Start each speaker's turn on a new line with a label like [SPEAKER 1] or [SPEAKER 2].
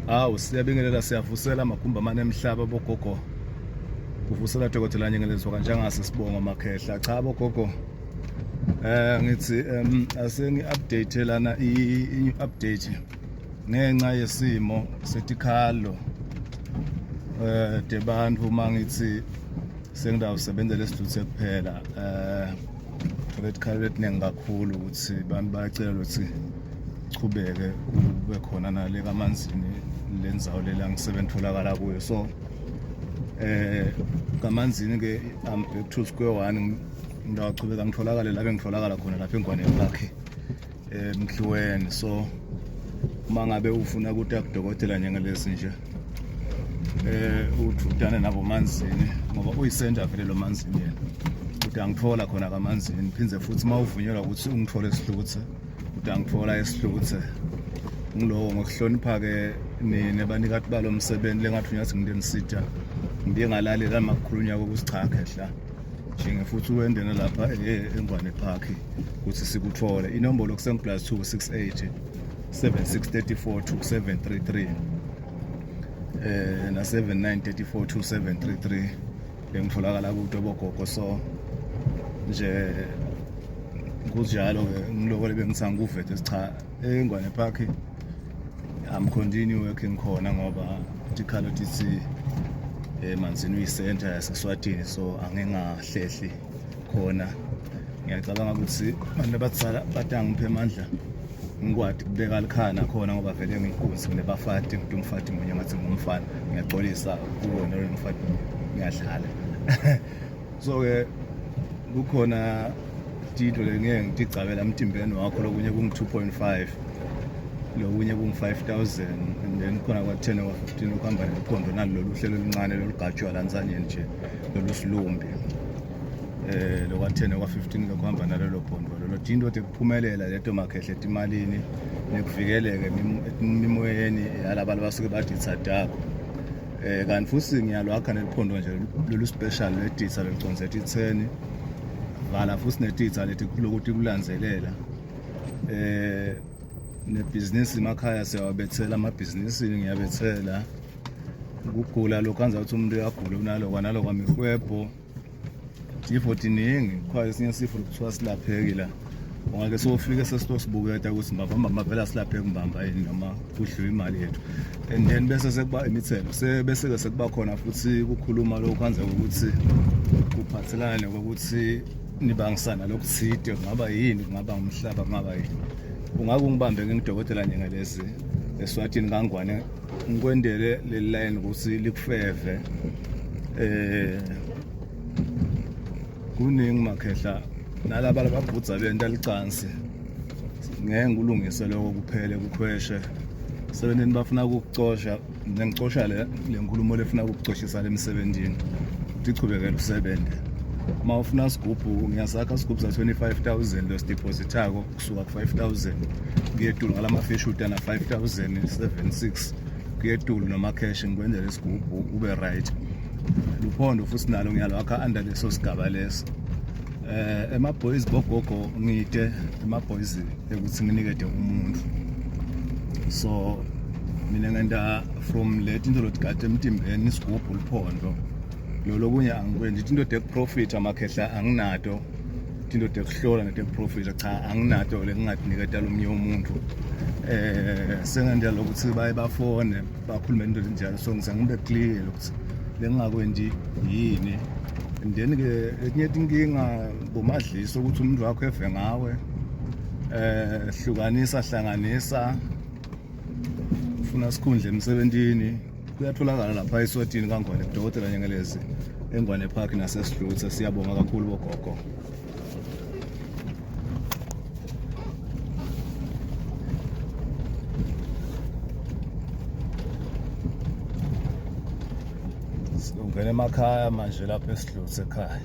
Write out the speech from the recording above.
[SPEAKER 1] Hawu siyabingelela siyavusela amagumbi amane emhlaba bogogo. Kuvusela Dokotela Nyengelezwa kanjengase Sibongo Makhehla. Cha bogogo. Ngithi asengi-update lana i-update ngenxa yesimo setikhalo debantu mangithi sengidawusebenzela esidluthe kuphela letikhalo letiningi kakhulu ukuthi bantu bayacela ukuthi chubeke kube khona nale kamanzini lendzawo lela ngisebentholakala kuyo. So kamanzini ke I'm back to square one. Ngidawachubeka ngitholakale la bengitholakala khona lapha eNgwane Park eMhluweni. So mangabe ufuna ukuthi akudokotela Nyengelezi nje uthutane nabo manzini ngoba uyisenda vele lo manzini yena uthi angithola khona kamanzini phindze futhi mawuvunyelwa ukuthi ungithole esihluthe uthi angithola esihluthe ngilowo ngokuhlonipha ke nebanikati balo msebenzi lengathi unyathi ngidenisita ngiye ngalalela makukhulunywa ukuthi cha khehla njenge futhi uwendene lapha eNgwane Park ukuthi sikuthole inombolo ku +268 7634 2733 na 7934 2733 bengitholakala kude bogogo. So nje kunjalo ke ngilokole bengisanga kuvete cha eNgwane Park I'm continue working khona ngoba tikhalo tithi manzini uyisenta yaseSwatini. So angengahlehli khona ngiyacabanga ukuthi abantu abatsala batangiphe amandla ngikwadi kubeka likhana khona ngoba vele ngikunzi kunebafati ngithi umfati munye ngathi ngumfana ngiyaxolisa kuwona lo mfati ngiyadlala. So ke kukhona tito lengeke ngiticabela emtimbeni wakho lokunye kungi-2.5 lokunye kungi-5,000 and then khona kwa-10 kwa-15 ukuhamba neqondo nalolu hlelo oluncane lolugajwa lanzanyeni nje lolu silumbi lokwa-10 kwa-15 ke kuhamba nalelo bhondo lolo tinto tekuphumelela leto makhehla etimalini nekuvikeleke emimoyeni yalaba abasuke bathi tsadako kanti futhi ngiyalwakha neliphondo nje lolu special leditha leliconzeti 10 vala futhi netitha leti lokuthi kulandzelela nebhizinisi emakhaya siyawabethela amabhizinisini ngiyabethela ukugula lokho anza ukuthi umuntu uyagula unalo kwanalo kwamihwebo tifo tiningi kwa esinye sifo kuthiwa silaphekile ungake sofike sesitosibuketa ukuthi mbamba vela silapheke mbamba yini noma kudliwe imali yethu and then bese sekuba imithelo bese ke sekuba khona futhi ukukhuluma lokho anza ukuthi kuphathelane ukuthi nibangisana lokuthide kungaba yini kungaba umhlaba kungaba yini ungabe ungibambe ngidokotela Nyengelezi eSwatini kaNgwane ngikwendele le line ukuthi likufeve kuningi makhehla nalaba ababhudza benta licansi ngeke ngilungise lokho kuphele kukhweshe sebenzeni bafuna ukukucosha ngicosha le nkulumo lefuna ukukucoshisa lemsebenzini udichubekela usebende uma ufuna isigubhu ngiyasakha isigubhu za-25,000 lo sidepositako kusuka ku-5,000 kuyetulu ngalama fish utana 5,076 kuyetulu noma cash ngikwenzela isigubhu ube right luphondo futhi nalo ngiyalwakha under leso sigaba leso ema-boys bogogo ngide ema-boys ukuthi nginikede umuntu. So mina ngenda from le tinto lotigade emtimbeni isigubhu luphondo lo kunye angikwenzi into tekuprofit amakhehla anginato into tekuhlola netekuprofit cha anginato lenginganiketa lomunye umuntu sengandela ukuthi baye bafone bakhulume into njalo. So ngisangibe clear ukuthi lengakwendi yini and then ke enye inkinga bomadliso ukuthi umuntu wakho eve ngawe hlanganisa ufuna sikhundle emsebenzini kuyatholakala lapha eSwatini kaNgwane kudokotela Nyengelezi eNgwane Park naseSihluthe. Siyabonga kakhulu bogogo. Ngene emakhaya manje lapha eSihluthe ekhaya.